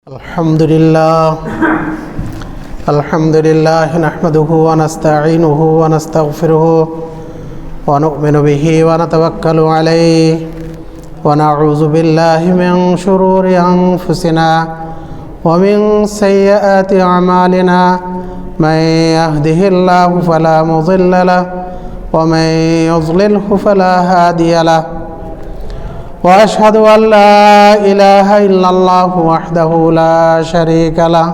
अल्हम्दुलिल्लाह नहमदुहु व नस्तईनुहु व नस्तगफिरुहु व नु'मिनु बिही व नतवक्कलु अलैहि व नऊज़ु बिल्लाहि मिन शुरूरि अनफुसिना व मिन सय्यिआति अमालिना मन यहदिहिल्लाहु फला मुज़िल्ल लहु व मन युज़लिल्हु फला हादिय लहु وأشهد أن لا إله إلا الله وحده لا شريك له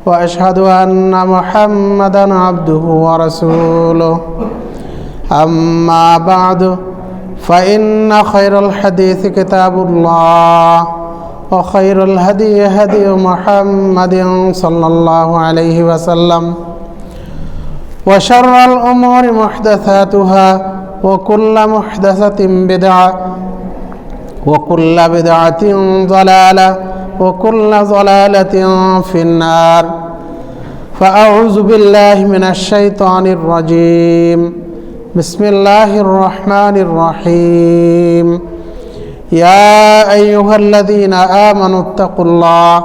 وأشهد أن محمدا عبده ورسوله أما بعد فإن خير الحديث كتاب الله وخير الهدي هدي محمد صلى الله عليه وسلم وشر الأمور محدثاتها وكل محدثة بدعة وكل بدعة ضلالة وكل ضلالة في النار فأعوذ بالله من الشيطان الرجيم بسم الله الرحمن الرحيم يا أيها الذين آمنوا اتقوا الله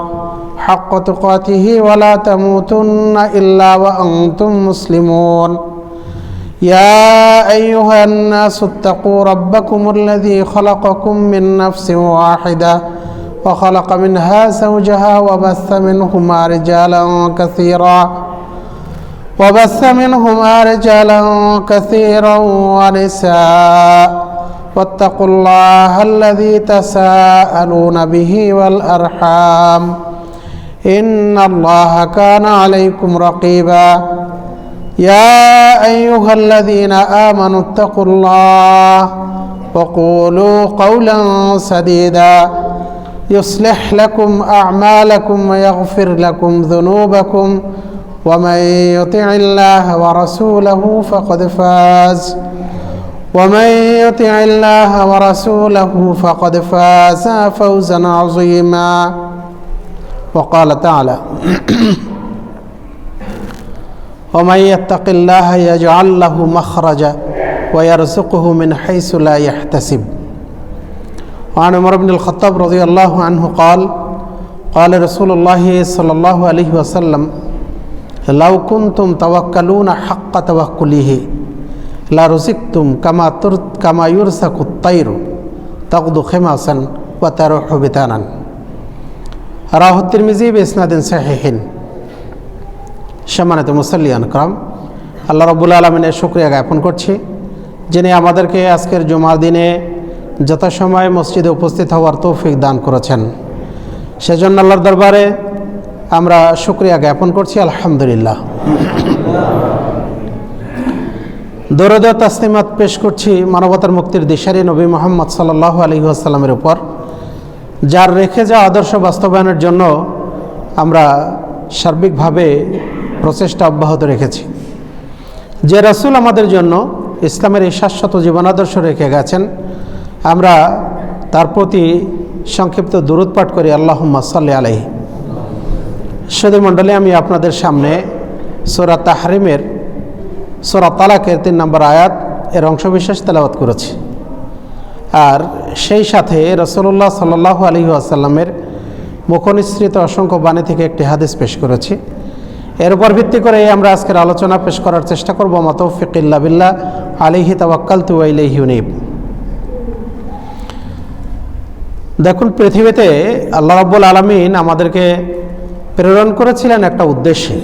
حق تقاته ولا تموتن إلا وأنتم مسلمون يا أيها الناس اتقوا ربكم الذي خلقكم من نفس واحدة وخلق منها زوجها وبث منهما رجالا ونساء واتقوا الله الذي تساءلون به والأرحام إن الله كان عليكم رقيبا يا أيها الذين آمنوا اتقوا الله وقولوا قولا سديدا يصلح لكم أعمالكم ويغفر لكم ذنوبكم ومن يطع الله ورسوله فقد فاز فوزا عظيما وقال تعالى ومن يتق الله يجعل له مخرجا ويرزقه من حيث لا يحتسب وعن عمر بن الخطاب رضي الله عنه قال رسول الله صلى الله عليه وسلم لو كنتم توكلون حق توكله لرزقتم كما يرزق الطير تغدو خماصا وتروح بطانا رواه الترمذي بإسناد صحيح সম্মানিত মুসল্লিয়ান کرام আল্লাহ রাব্বুল আলামিনের শুকরিয়া জ্ঞাপন করছি যিনি আমাদেরকে আজকের জুমার দিনে যথাসময়ে মসজিদে উপস্থিত হওয়ার তৌফিক দান করেছেন সেজন্য আল্লাহর দরবারে আমরা শুকরিয়া জ্ঞাপন করছি আলহামদুলিল্লাহ। দরুদ ও তাসলিমাত পেশ করছি মানবতার মুক্তির দিশারি নবী মুহাম্মদ সাল্লাল্লাহু আলাইহি ওয়াসাল্লামের উপর, যার রেখে যাওয়া আদর্শ বাস্তবায়নের জন্য আমরা সার্বিকভাবে প্রচেষ্টা অব্যাহত রেখেছি। যে রাসূল আমাদের জন্য ইসলামের এই শাশ্বত জীবনাদর্শ রেখে গেছেন, আমরা তার প্রতি সংক্ষিপ্ত দুরূদ পাঠ করি, আল্লাহুম্মা সাল্লি আলাইহি। সুধী মণ্ডলী, আমি আপনাদের সামনে সূরা তাহরিমের সূরা তালাকের 3 নম্বর আয়াত এর অংশবিশেষ তেলাওয়াত করেছি, আর সেই সাথে রাসূলুল্লাহ সাল্লাল্লাহু আলাইহি ওয়াসাল্লামের মুখনিসৃত অসংখ্য বাণী থেকে একটি হাদিস পেশ করেছি। এর উপর ভিত্তি করে আমরা আজকের আলোচনা পেশ করার চেষ্টা করব। মা তাওফীক ইল্লা বিল্লাহ, আলাইহি তাওয়াক্কালতু ওয়া ইলাইহি উনীব। দেখুন, পৃথিবীতে আল্লাহ রাব্বুল আলামিন আমাদেরকে প্রেরণ করেছিলেন একটা উদ্দেশ্যে।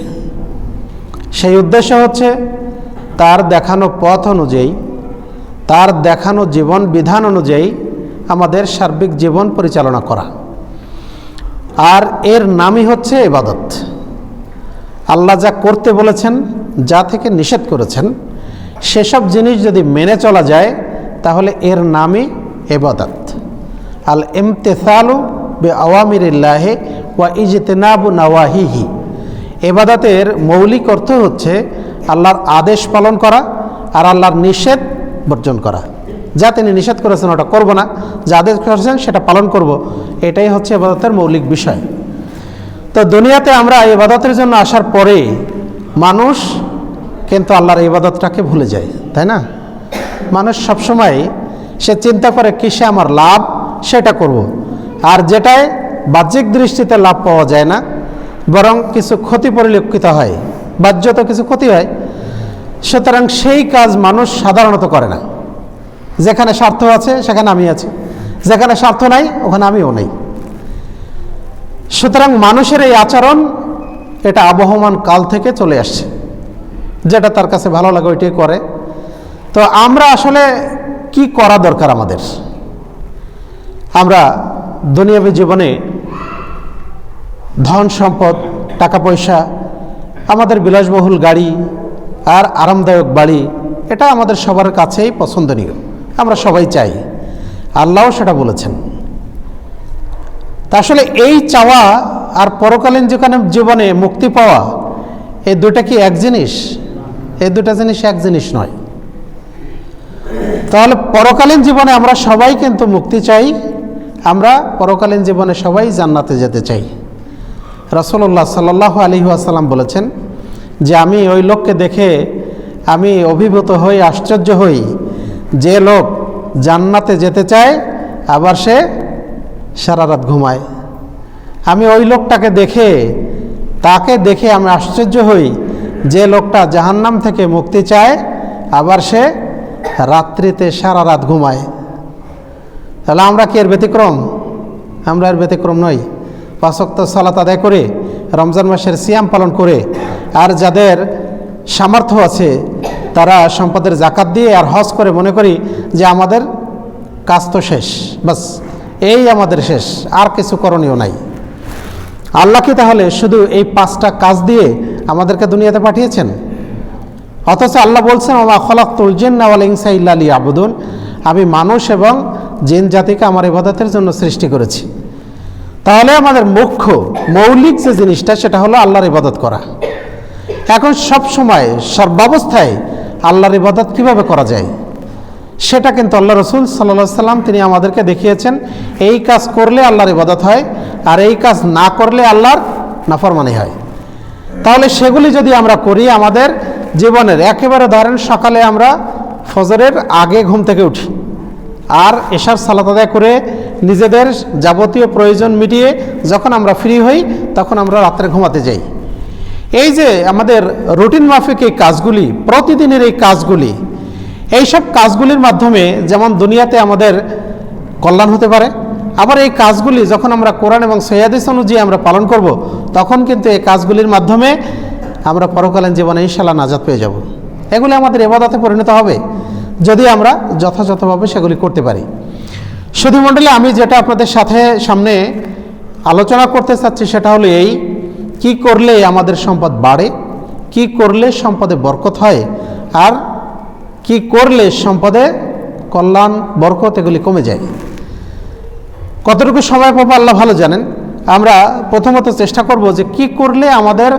সেই উদ্দেশ্য হচ্ছে তার দেখানো পথ অনুযায়ী, তার দেখানো জীবন বিধান অনুযায়ী আমাদের সার্বিক জীবন পরিচালনা করা, আর এর নামই হচ্ছে ইবাদত। আল্লাহ যা করতে বলেছেন, যা থেকে নিষেধ করেছেন, সেসব জিনিস যদি মেনে চলা যায় তাহলে এর নামই ইবাদত। আল ইমতিসালু বিআওয়ামিরিল্লাহি ওয়া ইজতিনাবু নাওয়াহিহি। ইবাদতের মৌলিক অর্থ হচ্ছে আল্লাহর আদেশ পালন করা আর আল্লাহর নিষেধ বর্জন করা। যা তিনি নিষেধ করেছেন ওটা করব না, যা আদেশ করেছেন সেটা পালন করব, এটাই হচ্ছে ইবাদতের মৌলিক বিষয়। তো দুনিয়াতে আমরা ইবাদতের জন্য আসার পরে মানুষ কিন্তু আল্লাহর ইবাদতটাকে ভুলে যায়, তাই না? মানুষ সবসময় সে চিন্তা করে কিসে আমার লাভ সেটা করব, আর যেটায় বাহ্যিক দৃষ্টিতে লাভ পাওয়া যায় না, বরং কিছু ক্ষতি পরিলক্ষিত হয়, বাহ্যত কিছু ক্ষতি হয়। সুতরাং সেই কাজ মানুষ সাধারণত করে না। যেখানে স্বার্থ আছে সেখানে আমি আছি, যেখানে স্বার্থ নাই ওখানে আমিও নেই। সুতরাং মানুষের এই আচরণ এটা আবহমান কাল থেকে চলে আসছে, যেটা তার কাছে ভালো লাগে ওইটাই করে। তো আমরা আসলে কি করা দরকার আমাদের? আমরা দুনিয়াবী জীবনে ধন সম্পদ, টাকা পয়সা, আমাদের বিলাসবহুল গাড়ি আর আরামদায়ক বাড়ি, এটা আমাদের সবার কাছেই পছন্দনীয়, আমরা সবাই চাই, আল্লাহও সেটা বলেছেন। তা আসলে এই চাওয়া আর পরকালীন জীবনে মুক্তি পাওয়া, এই দুটা কি এক জিনিস? এই দুটা জিনিস এক জিনিস নয়। তাহলে পরকালীন জীবনে আমরা সবাই কিন্তু মুক্তি চাই, আমরা পরকালীন জীবনে সবাই জান্নাতে যেতে চাই। রাসূলুল্লাহ সাল্লাল্লাহু আলাইহি ওয়াসাল্লাম বলেছেন যে আমি ওই লোককে দেখে আমি অভিভূত হই, আশ্চর্য হই, যে লোক জান্নাতে যেতে চায় আবার সে সারা রাত ঘুমায়। আমি ওই লোকটাকে তাকে দেখে আমি আশ্চর্য হই, যে লোকটা জাহান্নাম থেকে মুক্তি চায় আবার সে রাত্রিতে সারা রাত ঘুমায়। তাহলে আমরা কি এর ব্যতিক্রম? আমরা এর ব্যতিক্রম নই। 5 ওয়াক্ত সালাত আদায় করে, রমজান মাসের সিয়াম পালন করে, আর যাদের সামর্থ্য আছে তারা সম্পদের জাকাত দিয়ে আর হজ করে মনে করি যে আমাদের কাজ তো শেষ, বাস এই আমাদের শেষ, আর কিছু করণীয় নাই। আল্লাহ কি তাহলে শুধু এই 5টা কাজ দিয়ে আমাদেরকে দুনিয়াতে পাঠিয়েছেন? অথচ আল্লাহ বলছেন ওমা খলাকতুল জিন্না ওয়াল ইনসা ইল্লা লিয়াবুদুন, আমি মানুষ এবং জিন জাতিকে আমার ইবাদতের জন্য সৃষ্টি করেছি। তাহলে আমাদের মুখ্য মৌলিক যে জিনিসটা সেটা হলো আল্লাহর ইবাদত করা। এখন সব সময় সর্বাবস্থায় আল্লাহর ইবাদত কিভাবে করা যায় সেটা কিন্তু আল্লাহ রসুল সাল্লাল্লাহু আলাইহি সাল্লাম তিনি আমাদেরকে দেখিয়েছেন। এই কাজ করলে আল্লাহর ইবাদত হয়, আর এই কাজ না করলে আল্লাহর নাফরমানি হয়। তাহলে সেগুলি যদি আমরা করি আমাদের জীবনের, একেবারে ধরেন সকালে আমরা ফজরের আগে ঘুম থেকে উঠি, আর এশার সালাত আদায় করে নিজেদের যাবতীয় প্রয়োজন মিটিয়ে যখন আমরা ফ্রি হই তখন আমরা রাত্রে ঘুমাতে যাই। এই যে আমাদের রুটিন মাফিক এই কাজগুলি, প্রতিদিনের এই কাজগুলি, এইসব কাজগুলির মাধ্যমে যেমন দুনিয়াতে আমাদের কল্যাণ হতে পারে, আবার এই কাজগুলি যখন আমরা কোরআন এবং সহিহ হাদিস অনুযায়ী আমরা পালন করব, তখন কিন্তু এই কাজগুলির মাধ্যমে আমরা পরকালীন জীবনে ইনশাআল্লাহ নাজাত পেয়ে যাব। এগুলি আমাদের ইবাদতে পরিণত হবে যদি আমরা যথাযথভাবে সেগুলি করতে পারি। সুধী মণ্ডলী, আমি যেটা আপনাদের সামনে আলোচনা করতে চাচ্ছি সেটা হলো এই, কি করলে আমাদের সম্পদ বাড়ে, কি করলে সম্পদে বরকত হয়, আর কি করলে সম্পদে কল্যাণ বরকত এগুলি কমে যায়। কতটুকু সময় পাবো আল্লাহ ভালো জানেন। আমরা প্রথমত চেষ্টা করব যে কি করলে আমাদের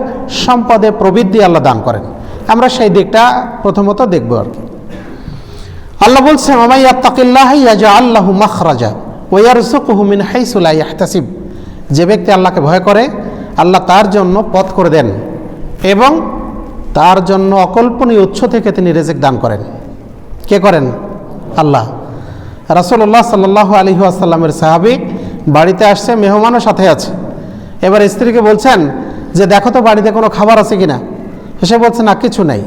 সম্পদে প্রবৃদ্ধি আল্লাহ দান করেন, আমরা সেই দিকটা প্রথমত দেখব আর কি। আল্লাহ বলছেন ওয়া ইয়াত্তাকিল্লাহা ইয়াজআল লাহু মাখরাজা ওয়া ইয়ারযুকুহু মিন হাইসু লা ইয়াহতাসিব, যে ব্যক্তি আল্লাহকে ভয় করে আল্লাহ তার জন্য পথ করে দেন এবং তার জন্য অকল্পনীয় উৎস থেকে তিনি রিজিক দান করেন। কে করেন? আল্লাহ। রাসূলুল্লাহ সাল্লাল্লাহু আলাইহি ওয়াসাল্লামের সাহাবী বাড়িতে আসছে, মেহমানও সাথে আছে। এবার স্ত্রীকে বলছেন যে দেখো তো বাড়িতে কোনো খাবার আছে কিনা। সে বলছে না, কিছু নাই।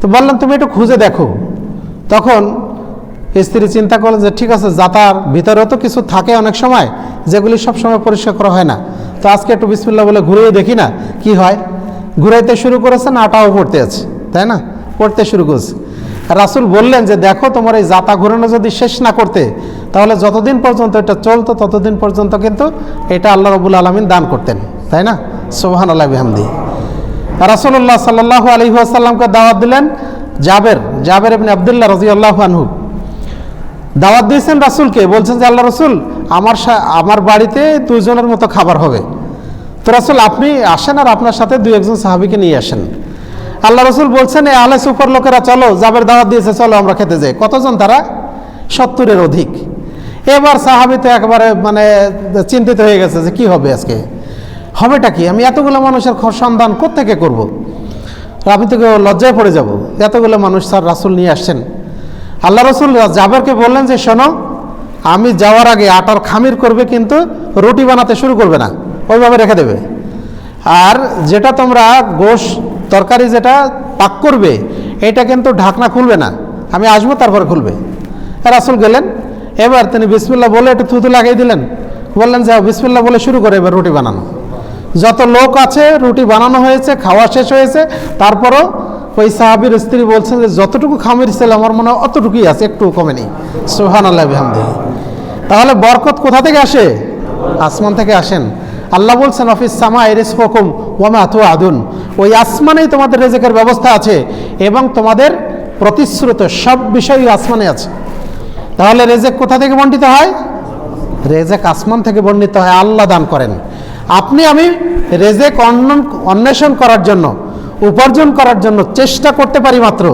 তো বললাম তুমি একটু খুঁজে দেখো। তখন স্ত্রী চিন্তা করলেন যে ঠিক আছে, জাতার ভিতরেও তো কিছু থাকে অনেক সময়, যেগুলি সব সময় পরিষ্কার করা হয় না, তো আজকে একটু বিসমিল্লাহ বলে ঘুরিয়ে দেখি না কি হয়। ঘুরাইতে শুরু করেছেন, আটাও পড়তে আছে, তাই না, পড়তে শুরু করেছে। রাসূল বললেন যে দেখো তোমার এই জাতা ঘুরানো যদি শেষ না করতে, তাহলে যতদিন পর্যন্ত এটা চলতো ততদিন পর্যন্ত কিন্তু এটা আল্লাহ রাব্বুল আলামিন দান করতেন, তাই না? সুবহানাল্লাহি বিহামদিহি। রাসূলুল্লাহ সাল্লাল্লাহু আলাইহি ওয়াসাল্লামকে দাওয়াত দিলেন। জাবের ইবনে আব্দুল্লাহ রাদিয়াল্লাহু আনহু দাওয়াত দিয়েছেন রাসূলকে, বলছেন যে আল্লাহ রাসূল আমার বাড়িতে 2 জনের মতো খাবার হবে, তো রাসূল আপনি আসেন আর আপনার সাথে 2-1 সাহাবীকে নিয়ে আসেন। আল্লাহ রাসূল বলছেন এই আহলে সুফার লোকেরা চলো, জাবের দাওয়াত দিয়েছে, চলো আমরা খেতে যাই। কতজন তারা? 70-এর অধিক। এবার সাহাবী তো একেবারে চিন্তিত হয়ে গেছে যে কি হবে, আজকে হবেটা কি, আমি এতগুলো মানুষের সন্ধান কোত্থেকে করব, আমি তো লজ্জায় পড়ে যাব, এতগুলো মানুষ স্যার রাসূল নিয়ে আসছেন। আল্লাহ রাসূল জাবেরকে বললেন যে শোনো, আমি যাওয়ার আগে আটার খামির করবে, কিন্তু রুটি বানাতে শুরু করবে না, ওইভাবে রেখে দেবে। আর যেটা তোমরা গোশ তরকারি যেটা পাক করবে, এটা কিন্তু ঢাকনা খুলবে না, আমি আসবো তারপরে খুলবে। রাসূল গেলেন, এবার তিনি বিসমিল্লাহ বলে একটু থুতু লাগিয়ে দিলেন, বললেন যাও বিসমিল্লাহ বলে শুরু করে এবার রুটি বানানো। যত লোক আছে রুটি বানানো হয়েছে, খাওয়া শেষ হয়েছে, তারপরও ওই সাহাবীর স্ত্রী বলছেন যে যতটুকু খামির ছিল আমার মনে হয় অতটুকুই আছে, একটু কমেনি। সুবহানাল্লাহ বিহামদিহি। তাহলে বরকত কোথা থেকে আসে? আসমান থেকে আসেন। আল্লাহ বলছেন অফিস সামা রিজকুকুম ওয়া মা তুআদুন, ওই আসমানেই তোমাদের রিজিকের ব্যবস্থা আছে এবং তোমাদের প্রতিশ্রুত সব বিষয়ই আসমানে আছে। তাহলে রিজিক কোথা থেকে বণ্টিত হয়? রিজিক আসমান থেকে বর্ণিত হয়, আল্লাহ দান করেন। আপনি আমি রিজিক অন্বেষণ করার জন্য, উপার্জন করার জন্য চেষ্টা করতে পারি মাত্র,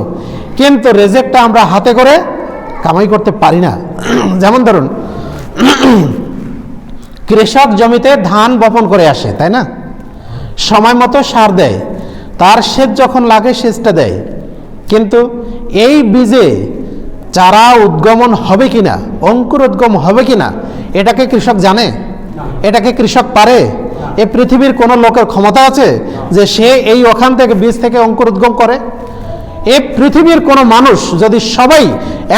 কিন্তু রিজিকটা আমরা হাতে করে কামাই করতে পারি না। যেমন ধরুন, কৃষক জমিতে ধান বপন করে আসে, তাই না? সময় মতো সার দেয়, তার সেচ যখন লাগে সেচটা দেয়, কিন্তু এই বীজে চারা উদ্গমন হবে কিনা, অঙ্কুর উদ্গম হবে কিনা, এটাকে কৃষক জানে? এটাকে কৃষক পারে? এ পৃথিবীর কোনো লোকের ক্ষমতা আছে যে সে এই ওখান থেকে বীজ থেকে অঙ্কুর উদ্গম করে? এই পৃথিবীর কোনো মানুষ যদি সবাই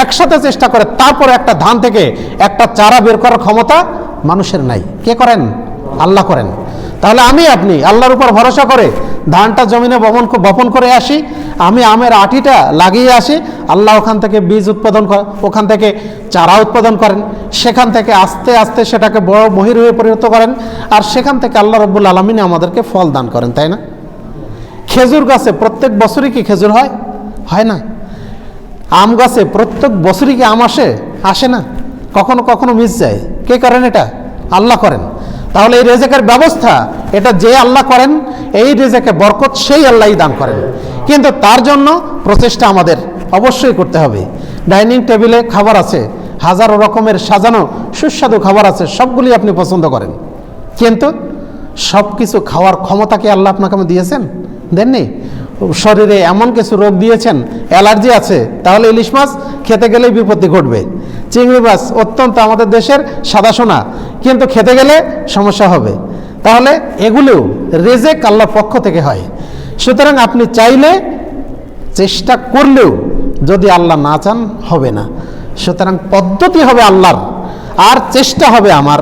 একসাথে চেষ্টা করে, তারপরে একটা ধান থেকে একটা চারা বের করার ক্ষমতা মানুষের নাই। কে করেন? আল্লাহ করেন। তাহলে আমি আপনি আল্লাহর উপর ভরসা করে ধানটা জমিনে বপন করে আসি, আমি আমের আটিটা লাগিয়ে আসি, আল্লাহ ওখান থেকে বীজ উৎপাদন করেন, ওখান থেকে চারা উৎপাদন করেন, সেখান থেকে আস্তে আস্তে সেটাকে বড় মহির হয়ে পরিণত করেন, আর সেখান থেকে আল্লাহ রাব্বুল আলামিন আমাদেরকে ফল দান করেন, তাই না? খেজুর গাছে প্রত্যেক বছরই কি খেজুর হয়? হয় না। আম গাছে প্রত্যেক বছরই কি আম আসে? আসে না। কখনো কখনো মিস যায়। কে করেন এটা? আল্লাহ করেন। তাহলে এই রিজিকের ব্যবস্থা এটা যে আল্লাহ করেন, এই রিজিকে বরকত সেই আল্লাহই দান করেন, কিন্তু তার জন্য প্রচেষ্টা আমাদের অবশ্যই করতে হবে। ডাইনিং টেবিলে খাবার আছে, হাজারো রকমের সাজানো সুস্বাদু খাবার আছে, সবগুলি আপনি পছন্দ করেন, কিন্তু সব কিছু খাওয়ার ক্ষমতা কি আল্লাহ আপনাকে দিয়েছেন? দেননি। শরীরে এমন কিছু রোগ দিয়েছেন, অ্যালার্জি আছে, তাহলে ইলিশ মাছ খেতে গেলেই বিপত্তি ঘটবে। চিংড়ি মাছ অত্যন্ত আমাদের দেশের সাদা সোনা, কিন্তু খেতে গেলে সমস্যা হবে। তাহলে এগুলোও রিজিক আল্লাহর পক্ষ থেকে হয়। সুতরাং আপনি চাইলে, চেষ্টা করলেও যদি আল্লাহ না চান হবে না। সুতরাং পদ্ধতি হবে আল্লাহর, আর চেষ্টা হবে আমার,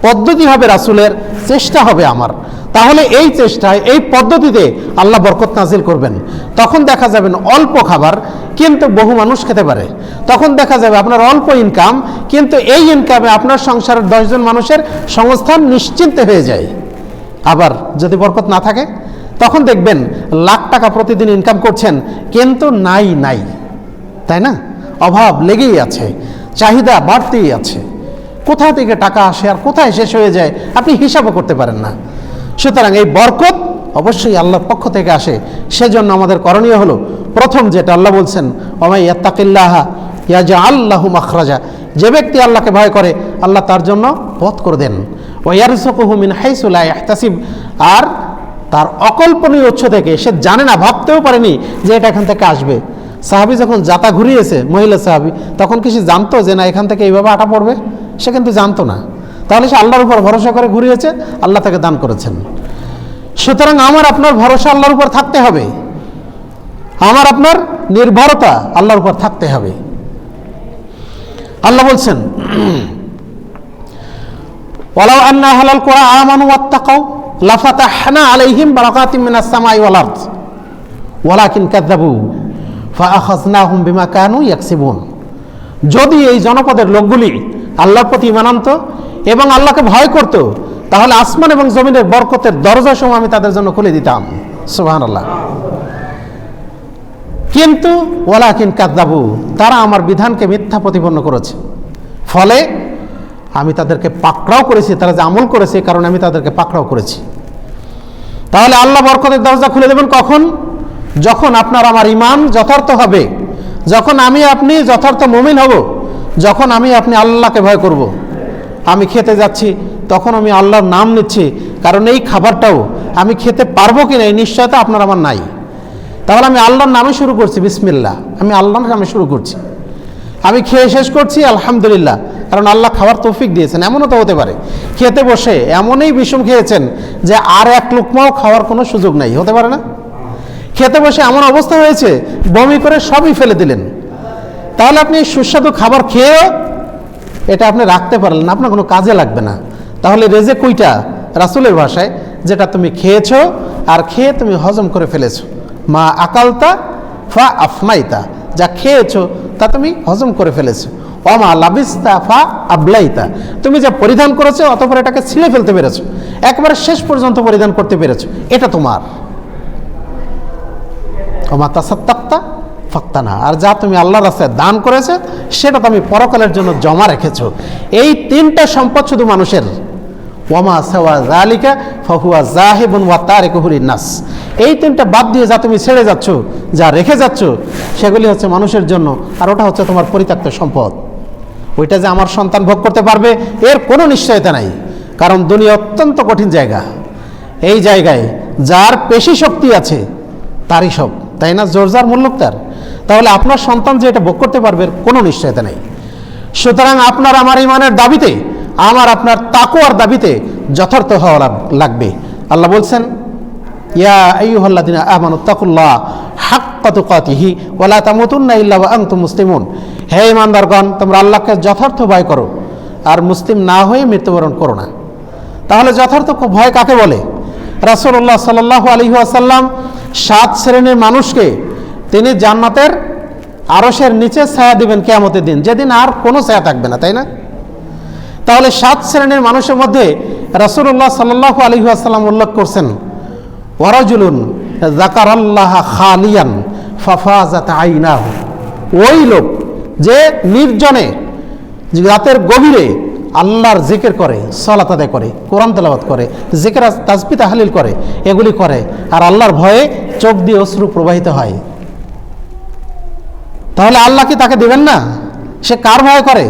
পদ্ধতি হবে রাসূলের, চেষ্টা হবে আমার। তাহলে এই চেষ্টায়, এই পদ্ধতিতে আল্লাহ বরকত নাজিল করবেন। তখন দেখা যাবে অল্প খাবার কিন্তু বহু মানুষ খেতে পারে। তখন দেখা যাবে আপনার অল্প ইনকাম, কিন্তু এই ইনকামে আপনার সংসারের 10 জন মানুষের সংস্থান নিশ্চিন্তে হয়ে যায়। আবার যদি বরকত না থাকে, তখন দেখবেন লাখ টাকা প্রতিদিন ইনকাম করছেন, কিন্তু নাই, তাই না? অভাব লেগেই আছে, চাহিদা বাড়তেই আছে। কোথা থেকে টাকা আসে আর কোথায় শেষ হয়ে যায় আপনি হিসাবও করতে পারেন না। সুতরাং এই বরকত অবশ্যই আল্লাহর পক্ষ থেকে আসে। সেজন্য আমাদের করণীয় হলো, প্রথম যেটা আল্লাহ বলছেন, ওমাই ইয়াত্তাকিল্লাহা ইয়াজআল লাহু মাখরাজা, যে ব্যক্তি আল্লাহকে ভয় করে আল্লাহ তার জন্য পথ করে দেন। ওয়া ইয়ারযুকুহু মিন হাইসু লা ইয়াহতাসিব, আর তার অকল্পনীয় উৎস থেকে, সে জানে না, ভাবতেও পারেনি যে এটা এখান থেকে আসবে। সাহাবী যখন জাতা ঘুরিয়েছে, মহিলা সাহাবী, তখন কি সে জানতো যে না এখান থেকে এইভাবে আটা পড়বে? সে কিন্তু জানতো না। তাহলে সে আল্লাহর উপর ভরসা করে ঘুরিয়েছে, আল্লাহ তাকে দান করেছেন। সুতরাং আমার আপনার ভরসা আল্লাহর উপর থাকতে হবে, আমার আপনার নির্ভরতা আল্লাহর উপর থাকতে হবে। আল্লাহ বলছেন, ওয়ালাউ আন্না আহলাল কুরা আমানু ওয়াত্তাকাউ লাফাতাহনা আলাইহিম বারাকাতিম মিনাস সামাই ওয়াল আরদ ওয়ালাকিন কাযযাবু ফাআখাযনাহুম বিমা কানু ইয়াকসিবুন। যদি এই জনপদের লোকগুলি আল্লাহর প্রতি ঈমান আনত এবং আল্লাহকে ভয় করত, তাহলে আসমান এবং জমিনের বরকতের দরজাসমূহ আমি তাদের জন্য খুলে দিতাম। সুবহানাল্লাহ। কিন্তু ওয়ালাকিন কাযযাবু, তারা আমার বিধানকে মিথ্যা প্রতিপন্ন করেছে, ফলে আমি তাদেরকে পাকড়াও করেছি। তারা যে আমল করেছে এই কারণে আমি তাদেরকে পাকড়াও করেছি। তাহলে আল্লাহ বরকতের দরজা খুলে দেবেন কখন? যখন আপনার আমার ঈমান যথার্থ হবে, যখন আমি আপনি যথার্থ মুমিন হব, যখন আমি আপনি আল্লাহকে ভয় করব। আমি খেতে যাচ্ছি, তখন আমি আল্লাহর নাম নিচ্ছি, কারণ এই খাবারটাও আমি খেতে পারবো কিনা এই নিশ্চয়তা আপনার আমার নাই। তাহলে আমি আল্লাহর নামে শুরু করছি, বিসমিল্লাহ, আমি আল্লাহর নামে শুরু করছি। আমি খেয়ে শেষ করছি আলহামদুলিল্লাহ, কারণ আল্লাহ খাওয়ার তৌফিক দিয়েছেন। এমনও তো হতে পারে খেতে বসে এমনই বিষম খেয়েছেন যে আর এক লুকমাও খাওয়ার কোনো সুযোগ নাই, হতে পারে না? খেতে বসে এমন অবস্থা হয়েছে বমি করে সবই ফেলে দিলেন। তাহলে আপনি সুস্বাদু খাবার খেয়েও এটা আপনি রাখতে পারলেন না, আপনার কোনো কাজে লাগবে না। তাহলে রেজেক কইটা রাসূলের ভাষায়, যেটা তুমি খেয়েছো আর খেয়ে তুমি হজম করে ফেলেছো। মা আকালতা ফা আফনাইতা, যা খেয়েছো তা তুমি হজম করে ফেলেছো। অমা লাবিস্তা ফা আবলাইতা, তুমি যা পরিধান করেছো অতঃপর এটাকে ছিঁড়ে ফেলতে পেরেছো, একবারে শেষ পর্যন্ত পরিধান করতে পেরেছো, এটা তোমার। অমা তাসাত্তাক্তা ফাক্তানা, আর যা তুমি আল্লাহর রাস্তায় দান করেছো সেটা তুমি পরকালের জন্য জমা রেখেছো। এই তিনটা সম্পদ শুধু মানুষের। ওয়ামা সাওয়া যালিকা ফাহুয়া যাহিবুন ওয়া তারিকুহু লিন-নাস, এই তিনটা বাদ দিয়ে যা তুমি ছেড়ে যাচ্ছ, যা রেখে যাচ্ছ, সেগুলি হচ্ছে মানুষের জন্য, আর ওটা হচ্ছে তোমার পরিত্যক্ত সম্পদ। ওইটা যে আমার সন্তান ভোগ করতে পারবে এর কোনো নিশ্চয়তা নাই, কারণ দুনিয়া অত্যন্ত কঠিন জায়গা। এই জায়গায় যার পেশি শক্তি আছে তারই সব, তাই না? জোর যার মুল্লুক তার। তাহলে আপনার সন্তান যে এটা ভোগ করতে পারবে এর কোনো নিশ্চয়তা নেই। সুতরাং আপনার আমার ইমানের দাবিতে, আমার আপনার তাকওয়ার দাবিতে যথার্থ হওয়া লাগবে। আল্লাহ বলছেন, ইয়া আইয়ুহাল্লাযিনা আমানু তাকুল্লাহ হাক্কা তুকাতিহি ওয়া লা তামুতুন্না ইল্লা ওয়া আনতুম মুসলিমুন, হে ঈমানদারগণ, তোমরা আল্লাহকে যথার্থ ভয় করো আর মুসলিম না হয়ে মৃত্যুবরণ করো না। তাহলে যথার্থ ভয় কাকে বলে? রাসূলুল্লাহ সাল্লাল্লাহু আলাইহি ওয়াসাল্লাম 7 শ্রেণীর মানুষকে তিনি জান্নাতের আরশের নিচে ছায়া দিবেন কিয়ামতের দিন, যেদিন আর কোনো ছায়া থাকবে না, তাই না? তাহলে 7 শ্রেণীর মানুষের মধ্যে রাসূলুল্লাহ সাল্লাল্লাহু আলাইহি ওয়াসাল্লাম উল্লেখ করছেন, ওয়ারাজুলুন যাকারাল্লাহা খালিয়ান ফাফাজাত আইনাহু, ওই লোক যে নির্জনে রাতের গভীরে আল্লাহর জিকির করে, সালাত আদায় করে, কোরআন তেলাওয়াত করে, জিকির তাসবিহ তাহলিল করে, এগুলি করে, আর আল্লাহর ভয়ে চোখ দিয়ে অশ্রু প্রবাহিত হয়। তাহলে আল্লাহ কি তাকে দিবেন না? সে কার ভয় করে?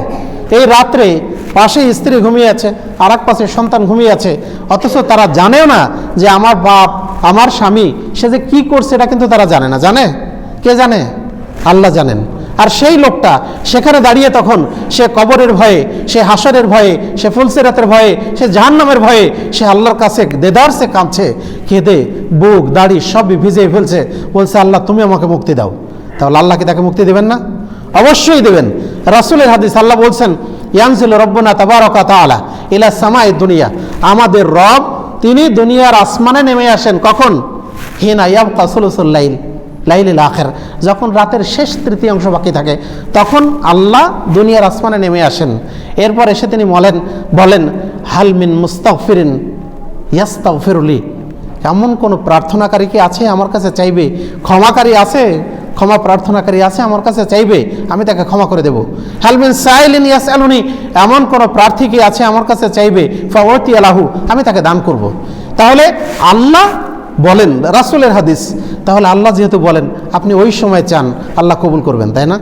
এই রাত্রে পাশে স্ত্রী ঘুমিয়ে আছে, আর এক পাশে সন্তান ঘুমিয়ে আছে, অথচ তারা জানেও না যে আমার বাপ, আমার স্বামী, সে যে কি করছে এটা কিন্তু তারা জানে না। জানে কে? জানে আল্লাহ জানেন। আর সেই লোকটা সেখানে দাঁড়িয়ে তখন সে কবরের ভয়ে, সে হাসরের ভয়ে, সে ফুলসিরাতের ভয়ে, সে জাহান্নামের ভয়ে সে আল্লাহর কাছে দেদারসে কাঁদছে, কেঁদে বুক দাড়ি সবই ভিজিয়ে ফেলছে, বলছে আল্লাহ তুমি আমাকে মুক্তি দাও। তাহলে আল্লাহ কি তাকে মুক্তি দেবেন না? অবশ্যই দেবেন। রাসূলের হাদিস, আল্লাহ বলছেন, ইয়ানজিলু রাব্বুনা তাবারাকা তাআলা ইলা সামাই দুনিয়া, আমাদের রব তিনি দুনিয়ার আসমানে নেমে আসেন কখন? হিনা ইয়াবকা সুলুসুল লাইল, লাইলিল আখির, যখন রাতের শেষ তৃতীয়াংশ বাকি থাকে তখন আল্লাহ দুনিয়ার আসমানে নেমে আসেন। এরপর এসে তিনি বলেন হাল মিন মুস্তাগফিরিন ইয়াস্তাগফিরুলি, এমন কোনো প্রার্থনাকারী কি আছে আমার কাছে চাইবে? ক্ষমাকারী আছে, ক্ষমা প্রার্থনাকারী আছে আমার কাছে চাইবে, আমি তাকে ক্ষমা করে দেব। হাল মিন সাইলিন ইয়াসআলুনি, এমন কোনো প্রার্থী কি আছে আমার কাছে চাইবে, ফাওয়াতি আলাহু, আমি তাকে দান করব। তাহলে আল্লাহ বলেন, রাসূলের হাদিস, তাহলে আল্লাহ যেহেতু বলেন আপনি ওই সময় চান আল্লাহ কবুল করবেন, তাই না?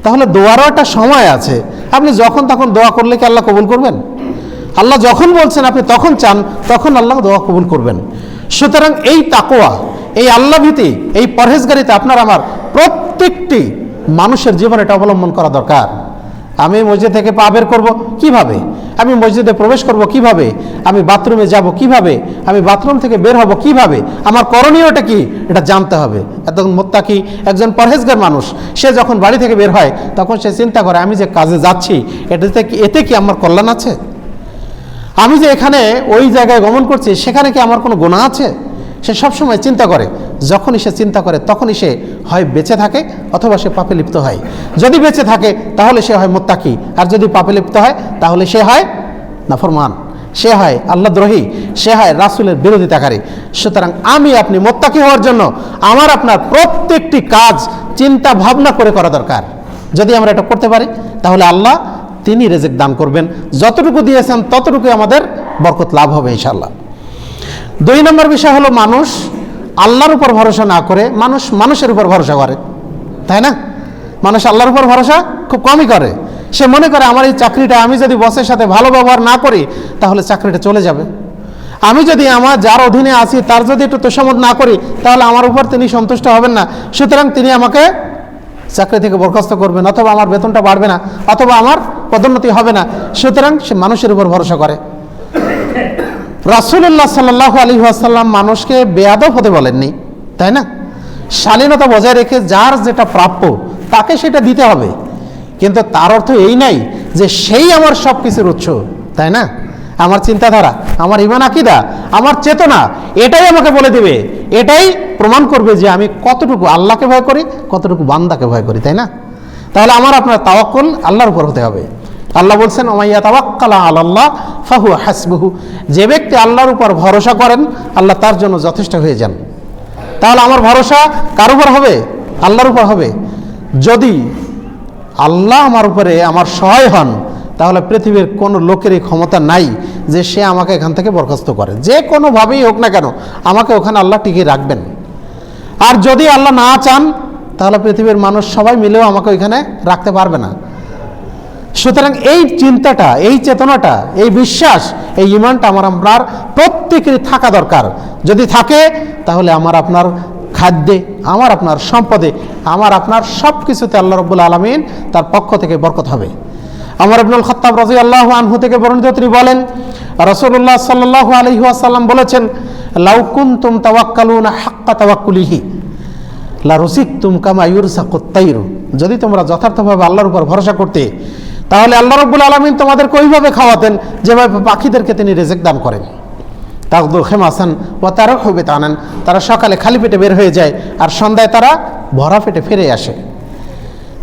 তাহলে দোয়ারও একটা সময় আছে। আপনি যখন তখন দোয়া করলে কি আল্লাহ কবুল করবেন? আল্লাহ যখন বলছেন আপনি তখন চান, তখন আল্লাহ দোয়া কবুল করবেন। সুতরাং এই তাকওয়া, এই আল্লাহ ভীতি, এই পরহেজগারিতা আপনার আমার প্রত্যেকটি মানুষের জীবনে এটা অবলম্বন করা দরকার। আমি মসজিদ থেকে পা বের করবো কিভাবে? আমি মসজিদে প্রবেশ করব কিভাবে? আমি বাথরুমে যাব কিভাবে? আমি বাথরুম থেকে বের হব কিভাবে? আমার করণীয়টা কি এটা জানতে হবে। একজন মুত্তাকি, একজন পরহেজগার মানুষ, সে যখন বাড়ি থেকে বের হয় তখন সে চিন্তা করে আমি যে কাজে যাচ্ছি এতে কি আমার কল্যাণ আছে? আমি যে এখানে ওই জায়গায় গমন করছি সেখানে কি আমার কোনো গুনাহ আছে? সে সবসময় চিন্তা করে। যখনই সে চিন্তা করে তখনই সে হয় বেঁচে থাকে অথবা সে পাপে লিপ্ত হয়। যদি বেঁচে থাকে তাহলে সে হয় মুত্তাকি, আর যদি পাপে লিপ্ত হয় তাহলে সে হয় নাফরমান, সে হয় আল্লাহদ্রোহী, সে হয় রাসূলের বিরোধিতাকারী। সুতরাং আমি আপনি মুত্তাকি হওয়ার জন্য আমার আপনার প্রত্যেকটি কাজ চিন্তা ভাবনা করে করা দরকার। যদি আমরা এটা করতে পারি তাহলে আল্লাহ তিনি রিজিক দান করবেন, যতটুকু দিয়েছেন ততটুকু আমাদের বরকত লাভ হবে ইনশাআল্লাহ। 2 নম্বর বিষয় হলো মানুষ আল্লাহর উপর ভরসা না করে মানুষের উপর ভরসা করে, তাই না? মানুষ আল্লাহর উপর ভরসা খুব কমই করে। সে মনে করে আমার এই চাকরিটা আমি যদি বসের সাথে ভালো ব্যবহার না করি তাহলে চাকরিটা চলে যাবে। আমি যদি আমার যার অধীনে আছি তার যদি একটু তোষামত না করি তাহলে আমার উপর তিনি সন্তুষ্ট হবেন না, সুতরাং তিনি আমাকে চাকরি থেকে বরখাস্ত করবেন, অথবা আমার বেতনটা বাড়বে না, অথবা আমার পদোন্নতি হবে না। সুতরাং সে মানুষের উপর ভরসা করে। রাসূলুল্লাহ সাল্লাল্লাহু আলাইহি ওয়াসাল্লাম মানুষকে বেয়াদব হতে বলেননি, তাই না? শালীনতা বজায় রেখে যার যেটা প্রাপ্য তাকে সেটা দিতে হবে, কিন্তু তার অর্থ এই নাই যে সেই আমার সব কিছুর উৎস, তাই না? আমার চিন্তাধারা, আমার ঈমান আকীদা, আমার চেতনা এটাই আমাকে বলে দেবে, এটাই প্রমাণ করবে যে আমি কতটুকু আল্লাহকে ভয় করি, কতটুকু বান্দাকে ভয় করি, তাই না? তাহলে আমার আপনার তাওয়াক্কুল আল্লাহর উপর হতে হবে। আল্লাহ বলছেন ওমাইয়া তাওয়াক্কালা আলাল্লাহ ফাহুয়া হাসবুহু, যে ব্যক্তি আল্লাহর উপর ভরসা করেন আল্লাহ তার জন্য যথেষ্ট হয়ে যান। তাহলে আমার ভরসা কার উপর হবে? আল্লাহর উপর হবে। যদি আল্লাহ আমার উপরে আমার সহায় হন, তাহলে পৃথিবীর কোনো লোকেরই ক্ষমতা নাই যে সে আমাকে এখান থেকে বরখাস্ত করে, যে কোনোভাবেই হোক না কেন আমাকে ওখানে আল্লাহ টিকিয়ে রাখবেন। আর যদি আল্লাহ না চান, তাহলে পৃথিবীর মানুষ সবাই মিলেও আমাকে ওইখানে রাখতে পারবে না। সুতরাং এই চিন্তাটা, এই চেতনাটা, এই বিশ্বাস, এই ঈমানটা আমার আপনার প্রত্যেকেরই থাকা দরকার। যদি থাকে তাহলে আমার আপনার খাদ্যে, আমার আপনার সম্পদে, আমার আপনার সব কিছুতে আল্লাহ রাব্বুল আলামিন তার পক্ষ থেকে বরকত হবে। ওমর ইবনুল খাত্তাব রাদিয়াল্লাহু আনহু থেকে বর্ণিত, তিনি বলেন রাসূলুল্লাহ সাল্লাল্লাহু আলাইহি ওয়াসাল্লাম বলেছেন, লাউ কুনতুম তাওয়াক্কালুনা হাক্কা তাওয়াক্কুলিহি লা রুসিকতুম কামা ইউরসাকুত তাইরু, যদি তোমরা যথার্থভাবে আল্লাহর উপর ভরসা করতে, তাহলে আল্লাহ রাব্বুল আলামিন তোমাদেরকে ওইভাবে খাওয়াতেন যেভাবে পাখিদেরকে তিনি রিজিক দান করেন। তাগদু খিমাসান ওয়া তারাহু বিতানান, তারা সকালে খালি পেটে বের হয়ে যায় আর সন্ধ্যায় তারা ভরা পেটে ফিরে আসে।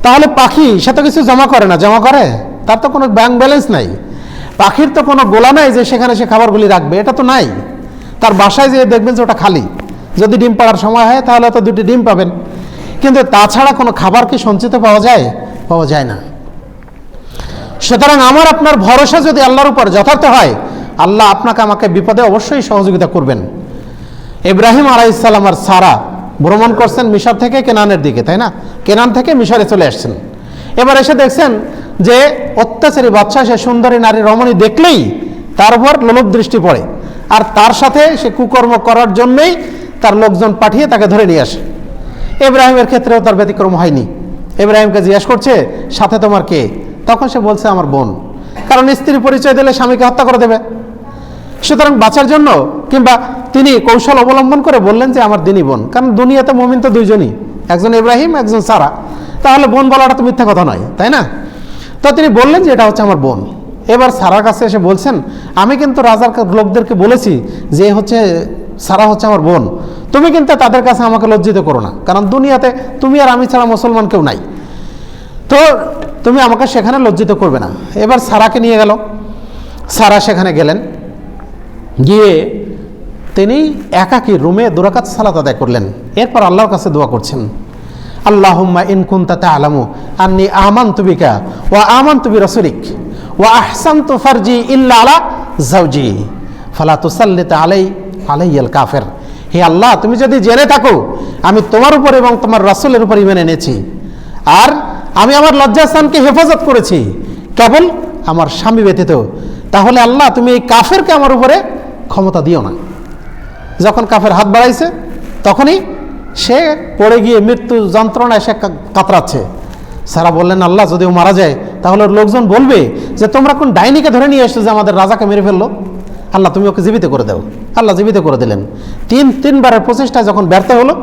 তাহলে পাখি সে তো কিছু জমা করে না, জমা করে? তার তো কোনো ব্যাংক ব্যালেন্স নাই। পাখির তো কোনো গোলা নাই যে সেখানে সে খাবারগুলি রাখবে, এটা তো নাই। তার বাসায় যেয়ে দেখবেন যে ওটা খালি। যদি ডিম পাড়ার সময় হয় তাহলে তো 2টি ডিম পাবেন, কিন্তু তাছাড়া কোনো খাবার কি সঞ্চিত পাওয়া যায়? পাওয়া যায় না। সুতরাং আমার আপনার ভরসা যদি আল্লাহর উপর যথার্থ হয়, আল্লাহ আপনাকে আমাকে বিপদে অবশ্যই সহযোগিতা করবেন। ইব্রাহিম আলাইহিস সালাম আর সারা ভ্রমণ করছেন মিশর থেকে কেনানের দিকে, তাই না? কেনান থেকে মিশরে চলে আসছেন। এবার এসে দেখছেন যে অত্যাচারী বাদশা, সে সুন্দরী নারী রমণী দেখলেই তার উপর লোলুপ দৃষ্টি পড়ে, আর তার সাথে সে কুকর্ম করার জন্যই তার লোকজন পাঠিয়ে তাকে ধরে নিয়ে আসে। ইব্রাহিমের ক্ষেত্রেও তার ব্যতিক্রম হয়নি। ইব্রাহিমকে জিজ্ঞেস করছে, সাথে তোমার কে? তখন সে বলছে আমার বোন, কারণ স্ত্রী পরিচয় দিলে স্বামীকে হত্যা করে দেবে। সুতরাং বাঁচার জন্য কিংবা তিনি কৌশল অবলম্বন করে বললেন যে আমার দিনী বোন, কারণ দুনিয়াতে মুমিন তো দুইজনই, একজন ইব্রাহিম, একজন সারা, তাহলে বোন বলাটা তো মিথ্যা কথা নয়, তাই না? তো তিনি বললেন যে এটা হচ্ছে আমার বোন। এবার সারার কাছে এসে বলছেন, আমি কিন্তু রাজার লোকদেরকে বলেছি যে সারা হচ্ছে আমার বোন, তুমি কিন্তু তাদের কাছে আমাকে লজ্জিত করো না, কারণ দুনিয়াতে তুমি আর আমি ছাড়া মুসলমান কেউ নাই, তো তুমি আমাকে সেখানে লজ্জিত করবে না। এবার সারাকে নিয়ে গেল। সারা সেখানে গেলেন, গিয়ে তিনি একাকী রুমে 2 রাকাত সালাত আদায় করলেন। এরপর আল্লাহর কাছে দোয়া করছেন, আল্লাহুম্মা ইন কুনতা তা'লামু আন্নী আমানতু বিকা ওয়া আমানতু বিরাসূলিক ওয়া আহসানতু ফারজি ইল্লা আলা যাওজি ফালা তুসাল্লিত আলাইয়াল কাফির। হে আল্লাহ, তুমি যদি জেনে থাকো আমি তোমার উপর এবং তোমার রাসূলের উপর ঈমান এনেছি, আর আমি আমার লজ্জাস্থানকে হেফাজত করেছি কেবল আমার স্বামী ব্যতীত, তাহলে আল্লাহ তুমি এই কাফেরকে আমার উপরে ক্ষমতা দিও না। যখন কাফের হাত বাড়াইছে তখনই সে পড়ে গিয়ে মৃত্যু যন্ত্রণায় সে কাতরাচ্ছে। সারা বললেন, আল্লাহ যদি ও মারা যায় তাহলে লোকজন বলবে যে তোমরা কোন ডাইনিকে ধরে নিয়ে এসছো যে আমাদের রাজাকে মেরে ফেললো, আল্লাহ তুমি ওকে জীবিত করে দাও। আল্লাহ জীবিত করে দিলেন। তিনবারের প্রচেষ্টা যখন ব্যর্থ হলো,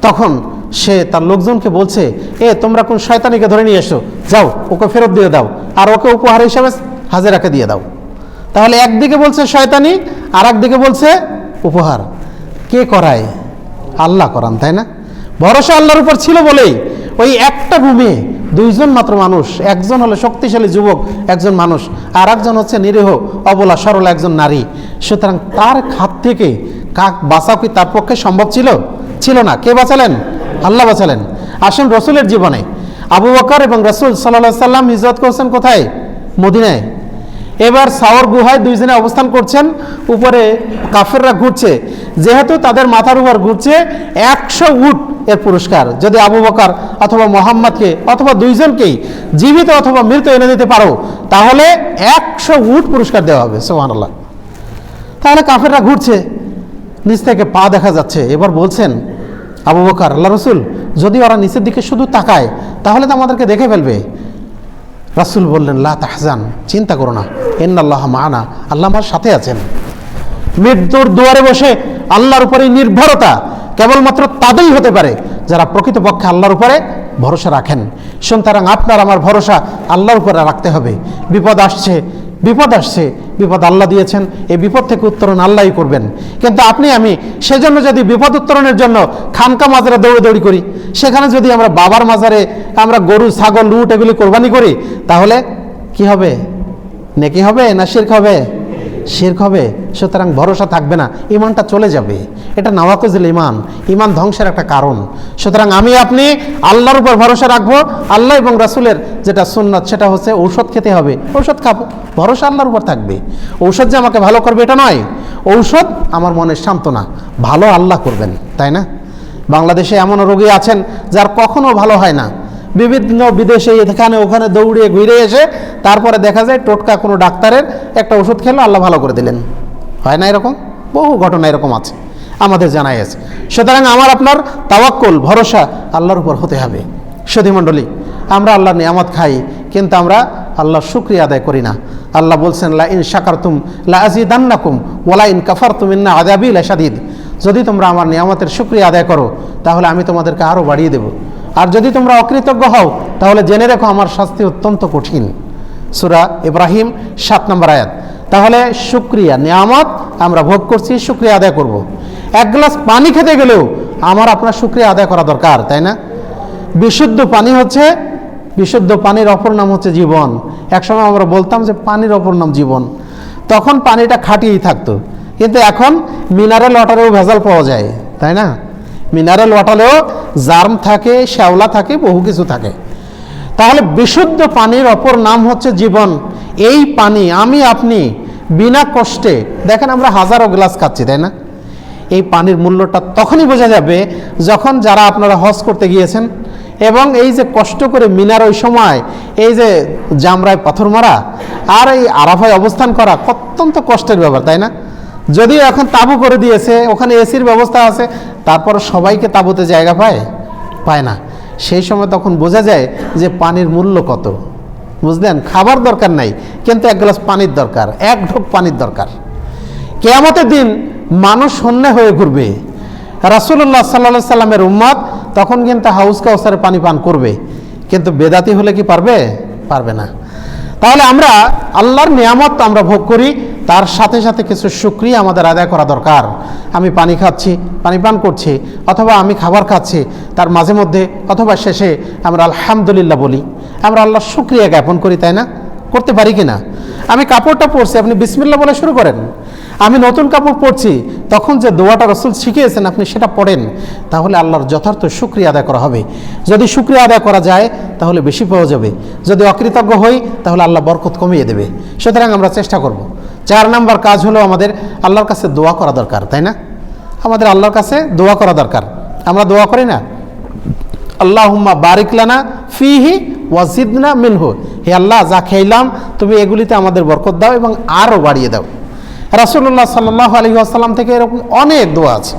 তখন সে তার লোকজনকে বলছে, তোমরা কোন শয়তানিকে ধরে নিয়ে এসো, যাও ওকে ফেরত দিয়ে দাও, আর ওকে উপহার হিসেবে হাজেরাকে দিয়ে দাও। তাহলে একদিকে বলছে শয়তানি, আর একদিকে বলছে উপহার। কে করায়? আল্লাহ করান, তাই না? ভরসা আল্লাহর উপর ছিল বলেই ওই একটা ভূমি 2জন মাত্র মানুষ, একজন হলো শক্তিশালী যুবক, একজন মানুষ, আর একজন হচ্ছে নিরীহ অবলা সরলা একজন নারী। সুতরাং তার হাত থেকে কাক বাঁচাও কি তার পক্ষে সম্ভব ছিল? ছিল না। কে বাঁচালেন? আল্লাহ বাঁচালেন। আসেন রসুলের জীবনে, আবু বকর এবং রসুল সাল্লাল্লাহু আলাইহি সাল্লাম হিজরত করছেন কোথায়? মদিনায়। এবার সাওর গুহায় 2 জনে অবস্থান করছেন, উপরে কাফেররা ঘুরছে। যেহেতু তাদের মাথার উপর ঘুরছে 100 উট এর পুরস্কার, যদি আবু বকর অথবা মোহাম্মদকে অথবা 2 জনকেই জীবিত অথবা মৃত এনে দিতে পারো, তাহলে 100 উট পুরস্কার দেওয়া হবে। সুবহানাল্লাহ। তাহলে কাফেররা ঘুরছে, নিচ থেকে পা দেখা যাচ্ছে। এবার বলছেন আবু বকর, আল্লাহ রসুল, যদি ওরা নিচের দিকে শুধু তাকায় তাহলে তো আমাদেরকে দেখে ফেলবে। রাসূল বললেন লা তাহজান, চিন্তা করো না, ইন্নাল্লাহ মা'ানা, আল্লাহ আমার সাথে আছেন। মৃত্যুর দুয়ারে বসে আল্লাহর উপরে নির্ভরতা কেবলমাত্র তাদেরই হতে পারে যারা প্রকৃতপক্ষে আল্লাহর উপরে ভরসা রাখেন। সুতরাং আপনার আমার ভরসা আল্লাহর উপরে রাখতে হবে। বিপদ আসছে, বিপদ আল্লাহ দিয়েছেন, এই বিপদ থেকে উত্তরণ আল্লাহই করবেন। কিন্তু আপনি আমি সেজন্য যদি বিপদ উত্তরণের জন্য খানকা মাজারে দৌড়াদৌড়ি করি, সেখানে যদি আমরা বাবার মাজারে আমরা গরু, ছাগল, উট এগুলি কোরবানি করি, তাহলে কি হবে? নেকি হবে না শিরক হবে? শিরক হবে। সুতরাং ভরসা থাকবে না, ইমানটা চলে যাবে। এটা নাওয়াকুজুল ইমান ধ্বংসের একটা কারণ। সুতরাং আমি আপনি আল্লাহর উপর ভরসা রাখবো। আল্লাহ এবং রাসূলের যেটা সুন্নাত সেটা হচ্ছে ঔষধ খেতে হবে, ঔষধ খাবো, ভরসা আল্লাহর উপর থাকবে। ঔষধ যে আমাকে ভালো করবে এটা নয়, ঔষধ আমার মনের সান্ত্বনা, ভালো আল্লাহ করবেন, তাই না? বাংলাদেশে এমন রোগী আছেন যার কখনো ভালো হয় না, বিভিন্ন বিদেশে এখানে ওখানে দৌড়িয়ে ঘুরে এসে তারপরে দেখা যায় টোটকা কোনো ডাক্তারের একটা ওষুধ খেলো, আল্লাহ ভালো করে দিলেন। হয় না এরকম? বহু ঘটনা এরকম আছে, আমাদের জানাই আছে। সুতরাং আমার আপনার তাওয়াক্কুল, ভরসা আল্লাহর উপর হতে হবে। সুধীমণ্ডলী, আমরা আল্লাহর নিয়ামত খাই, কিন্তু আমরা আল্লাহর শুকরিয়া আদায় করি না। আল্লাহ বলছেন লা ইন শাকারতুম লা আযীদান্নাকুম ওয়া লা ইন কাফারতুম ইন্না আযাবী লাশাদীদ। যদি তোমরা আমার নিয়ামতের শুকরিয়া আদায় করো তাহলে আমি তোমাদেরকে আরও বাড়িয়ে দেব, আর যদি তোমরা অকৃতজ্ঞ হও তাহলে জেনে রেখো আমার শাস্তি অত্যন্ত কঠিন। সূরা ইব্রাহিম 7 নম্বর আয়াত। তাহলে শুকরিয়া, নিয়ামত আমরা ভোগ করছি, শুকরিয়া আদায় করব। এক গ্লাস পানি খেতে গেলেও আমার আপনার শুকরিয়া আদায় করা দরকার, তাই না? বিশুদ্ধ পানি হচ্ছে, বিশুদ্ধ পানির অপর নাম হচ্ছে জীবন। একসময় আমরা বলতাম যে পানির অপর নাম জীবন, তখন পানিটা খাঁটিই থাকতো। কিন্তু এখন মিনারেল ওয়াটারেও ভেজাল পাওয়া যায়, তাই না? মিনারেল ওয়াটারেও জার্ম থাকে, শ্যাওলা থাকে, বহু কিছু থাকে। তাহলে বিশুদ্ধ পানির অপর নাম হচ্ছে জীবন। এই পানি আমি আপনি বিনা কষ্টে, দেখেন আমরা হাজারো গ্লাস খাচ্ছি, তাই না? এই পানির মূল্যটা তখনই বোঝা যাবে যখন যারা আপনারা হজ করতে গিয়েছেন এবং এই যে কষ্ট করে মিনার ওই সময় এই যে জামরায় পাথর মারা আর এই আরাফায় অবস্থান করা অত্যন্ত কষ্টের ব্যাপার, তাই না? যদিও এখন তাঁবু করে দিয়েছে, ওখানে এসির ব্যবস্থা আছে, তারপর সবাইকে তাঁবুতে জায়গা পায় না। সেই সময় তখন বোঝা যায় যে পানির মূল্য কত, বুঝলেন? খাবার দরকার নাই, কিন্তু এক গ্লাস পানির দরকার, এক ঢোক পানির দরকার। কিয়ামতের দিন মানুষ শূন্য হয়ে ঘুরবে। রাসূলুল্লাহ সাল্লাল্লাহু আলাইহি সাল্লামের উম্মত তখন কিন্তু হাউজ কাউসারে পানি পান করবে, কিন্তু বেদাতি হলে কি পারবে না। তাহলে আমরা আল্লাহর নিয়ামত আমরা ভোগ করি, তার সাথে সাথে কিছু শুকরিয়া আমাদের আদায় করা দরকার। আমি পানি খাচ্ছি, পানি পান করছি, অথবা আমি খাবার খাচ্ছি, তার মাঝে মধ্যে অথবা শেষে আমরা আলহামদুলিল্লাহ বলি, আমরা আল্লাহর শুকরিয়া জ্ঞাপন করি, তাই না? করতে পারি কি না? আমি কাপড়টা পরছি, আপনি বিসমিল্লাহ বলে শুরু করেন। আমি নতুন কাপড় পরছি, তখন যে দোয়াটা রাসূল শিখিয়েছেন আপনি সেটা পড়েন, তাহলে আল্লাহর যথার্থ শুকরিয়া আদায় করা হবে। যদি শুকরিয়া আদায় করা যায় তাহলে বেশি পাওয়া যাবে, যদি অকৃতজ্ঞ হই তাহলে আল্লাহ বরকত কমিয়ে দেবে। সুতরাং আমরা চেষ্টা করব। 4 নম্বর কাজ হলো আমাদের আল্লাহর কাছে দোয়া করা দরকার, তাই না? আমাদের আল্লাহর কাছে দোয়া করা দরকার। আমরা দোয়া করি না, আল্লাহুম্মা বারিক লানা ফিহি ওয়াজিদনা মিনহু, হে আল্লাহ যা খাইলাম তুমি এগুলিতে আমাদের বরকত দাও এবং আরও বাড়িয়ে দাও। রাসূলুল্লাহ সাল্লাল্লাহু আলাইহি ওয়াসাল্লাম থেকে এরকম অনেক দোয়া আছে।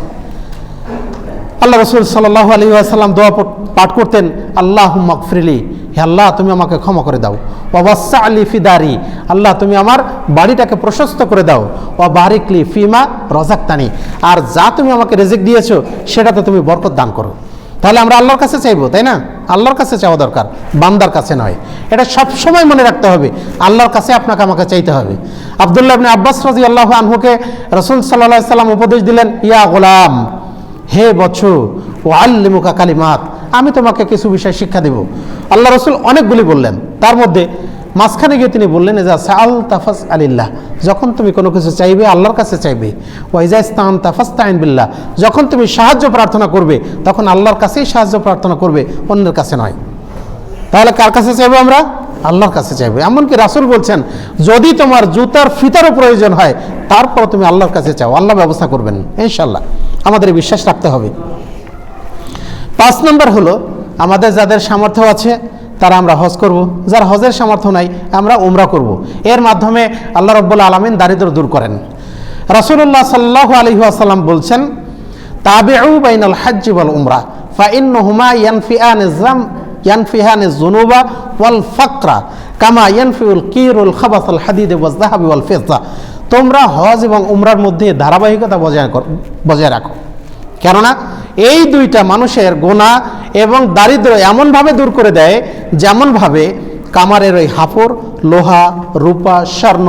আল্লাহ রাসূল সাল্লাল্লাহু আলাইহি ওয়াসাল্লাম দোয়া পাঠ করতেন, আল্লাহুম্মা গফিরলি, হে আল্লাহ তুমি আমাকে ক্ষমা করে দাও। ওয়া ওয়াসসি'লি ফি দারি, আল্লাহ তুমি আমার বাড়িটাকে প্রশস্ত করে দাও। ওয়া বারিকলি ফিমা রাযাকতানি, আর যা তুমি আমাকে রিজিক দিয়েছো সেটাতে তুমি বরকত দান করো। তাহলে আমরা আল্লাহর কাছে চাইবো, তাই না? আল্লাহর কাছে চাওয়া দরকার, বান্দার কাছে নয়। এটা সব সময় মনে রাখতে হবে, আল্লাহর কাছে আপনাকে আমাকে চাইতে হবে। আব্দুল্লাহ ইবনে আব্বাস রাদিয়াল্লাহু আনহুকে রাসূল সাল্লাল্লাহু আলাইহি সাল্লাম উপদেশ দিলেন, ইয়া গোলাম, হে বৎসু, উআল্লিমুকা কালিমাত, আমি তোমাকে কিছু বিষয় শিক্ষা দেব। আল্লাহ রাসূল অনেকগুলি বললেন, তার মধ্যে মাঝখানে গিয়ে তিনি বললেন, যা সাআল তাফাস আলিল্লাহ, যখন তুমি কোনো কিছু চাইবে আল্লাহর কাছে চাইবে। ওয়াইজা ইসতাআনতা ফাসতাইন বিল্লাহ, যখন তুমি সাহায্য প্রার্থনা করবে তখন আল্লাহর কাছেই সাহায্য প্রার্থনা করবে, অন্যের কাছে নয়। তাহলে কার কাছে চাইবো আমরা? আল্লাহর কাছে চাইবো। এমনকি রাসূল বলছেন, যদি তোমার জুতার ফিতারও প্রয়োজন হয় তারপর তুমি আল্লাহর কাছে চাও, আল্লাহ ব্যবস্থা করবেন ইনশাআল্লাহ। আমাদের বিশ্বাস রাখতে হবে। 5 নম্বর হলো, আমাদের যাদের সামর্থ্য আছে তারা আমরা হজ করব, যার হজের সামর্থ্য নাই আমরা উমরা করব। এর মাধ্যমে আল্লাহ রাব্বুল আলামিন দারিদ্র্য দূর করেন। রাসূলুল্লাহ সাল্লাল্লাহু আলাইহি ওয়াসাল্লাম বলছেন, তাবিউ বাইনাল হজ্জ ওয়াল উমরা ফা ইন্নাহুমা ইয়ানফিহানি যুনুবা ওয়াল ফাকরা কামা ইয়ানফিউল কিরুল খাবাসাল হাদিদ ওয়াজ যাহাবি ওয়াল ফিদ্দা। তোমরা হজ এবং উমরার মধ্যে ধারাবাহিকতা বজায় রাখো, কেননা এই দুইটা মানুষের গুনাহ এবং দারিদ্র্য এমনভাবে দূর করে দেয় যেমনভাবে কামারের ওই হাফর, লোহা, রূপা, স্বর্ণ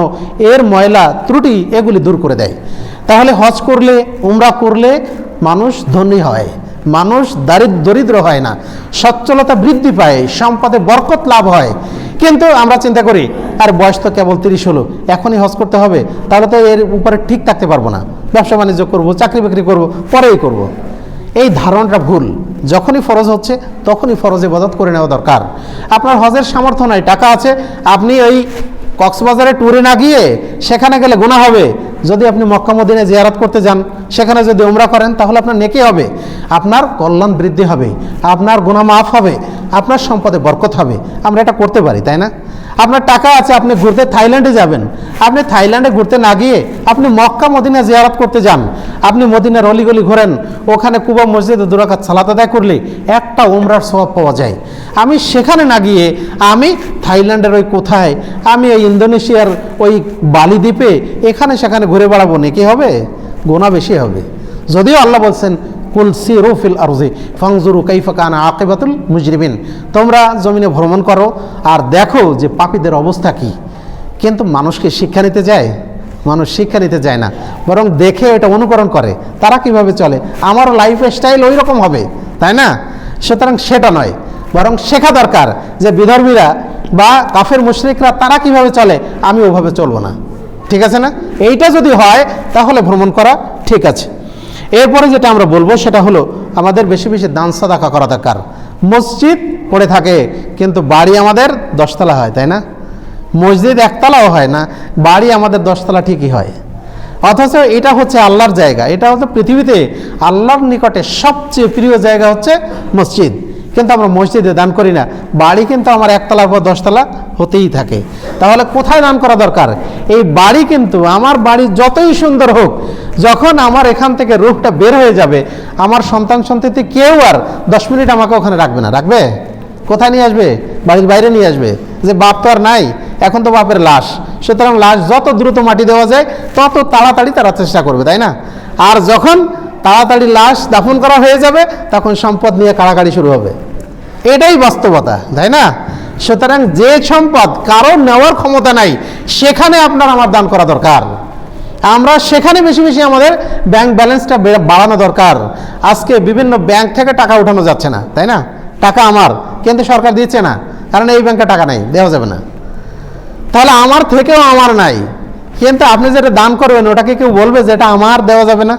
এর ময়লা ত্রুটি এগুলি দূর করে দেয়। তাহলে হজ করলে, উমরা করলে মানুষ ধনী হয়, মানুষ দরিদ্র হয় না, সচ্ছলতা বৃদ্ধি পায়, সম্পদে বরকত লাভ হয়। কিন্তু আমরা চিন্তা করি আর বয়স তো কেবল 30 হলো, এখনই হজ করতে হবে, তাহলে তো এর উপরে ঠিক থাকতে পারবো না, ব্যবসা বাণিজ্য করবো, চাকরি বাকরি করবো, পরেই করব। এই ধারণাটা ভুল। যখনই ফরজ হচ্ছে তখনই ফরজ ইবাদত করে নেওয়া দরকার। আপনার হজের সামর্থ্য নাই, টাকা আছে, আপনি ওই কক্সবাজারে ট্যুরে না গিয়ে সেখানে গেলে গুনাহ হবে। যদি আপনি মক্কা মদিনায় জিয়ারত করতে যান, সেখানে যদি উমরা করেন, তাহলে আপনার নেকি হবে, আপনার কল্যাণ বৃদ্ধি হবে, আপনার গুনাহ মাফ হবে, আপনার সম্পদে বরকত হবে। আমরা এটা করতে পারি, তাই না? আপনার টাকা আছে, আপনি ঘুরতে থাইল্যান্ডে যাবেন, আপনি থাইল্যান্ডে ঘুরতে না গিয়ে আপনি মক্কা মদিনা জিয়ারত করতে যান, আপনি মদিনার অলিগলি ঘোরেন, ওখানে কুবা মসজিদে 2 রাকাত সালাত আদায় করলে একটা উমরার সওয়াব পাওয়া যায়। আমি সেখানে না গিয়ে আমি থাইল্যান্ডের ওই কোথায়, আমি ওই ইন্দোনেশিয়ার ওই বালি দ্বীপে এখানে সেখানে ঘুরে বেড়াবো, নাকি হবে? গুনাহ বেশি হবে। যদিও আল্লাহ বলছেন কুল সিরু ফিল আরজি ফানজুরু কাইফা কানা আকিবাতুল মুজরিমিন, তোমরা জমিনে ভ্রমণ করো আর দেখো যে পাপীদের অবস্থা কি। কিন্তু মানুষকে শিক্ষা নিতে যায়? মানুষ শিক্ষা নিতে যায় না, বরং দেখে এটা অনুকরণ করে, তারা কিভাবে চলে, আমার লাইফ স্টাইল ওই রকম হবে, তাই না? সুতরাং সেটা নয়, বরং শেখা দরকার যে বিধর্মীরা বা কাফের মুশরিকরা তারা কিভাবে চলে, আমি ওভাবে চলবো না। ঠিক আছে না? এইটা যদি হয় তাহলে ভ্রমণ করা ঠিক আছে। এরপরে যেটা আমরা বলবো সেটা হলো আমাদের বেশি বেশি দান সাদাকা করা দরকার। মসজিদ পড়ে থাকে কিন্তু বাড়ি আমাদের 10 তলা হয়, তাই না? মসজিদ 1 তলাও হয় না, বাড়ি আমাদের 10 তলা ঠিকই হয়। অথচ এটা হচ্ছে আল্লাহর জায়গা, এটা হচ্ছে পৃথিবীতে আল্লাহর নিকটে সবচেয়ে প্রিয় জায়গা হচ্ছে মসজিদ, কিন্তু আমরা মসজিদে দান করি না। বাড়ি কিন্তু আমার 1 তলার পর 10 তলা হতেই থাকে। তাহলে কোথায় দান করা দরকার? এই বাড়ি কিন্তু আমার বাড়ি যতই সুন্দর হোক, যখন আমার এখান থেকে রূপটা বের হয়ে যাবে, আমার সন্তান সন্ততি কেউ আর 10 মিনিট আমাকে ওখানে রাখবে না। রাখবে? কোথায় নিয়ে আসবে? বাড়ির বাইরে নিয়ে আসবে, যে বাপ তো আর নাই, এখন তো বাপের লাশ। সুতরাং লাশ যত দ্রুত মাটি দেওয়া যায় তত তাড়াতাড়ি তারা চেষ্টা করবে, তাই না? আর যখন তাড়াতাড়ি লাশ দাফন করা হয়ে যাবে তখন সম্পদ নিয়ে কাড়াকাড়ি শুরু হবে। এটাই বাস্তবতা, তাই না? সুতরাং যে সম্পদ কারো নেওয়ার ক্ষমতা নাই, সেখানে আপনার আমার দান করা দরকার। আমরা সেখানে বেশি বেশি আমাদের ব্যাংক ব্যালেন্সটা বাড়ানো দরকার। আজকে বিভিন্ন ব্যাংক থেকে টাকা উঠানো যাচ্ছে না, তাই না? টাকা আমার, কিন্তু সরকার দিচ্ছে না, কারণ এই ব্যাংকে টাকা নাই, দেওয়া যাবে না। তাহলে আমার থেকেও আমার নাই, কিন্তু আপনি যেটা দান করবেন ওটাকে কেউ বলবে যে এটা আমার, দেওয়া যাবে না?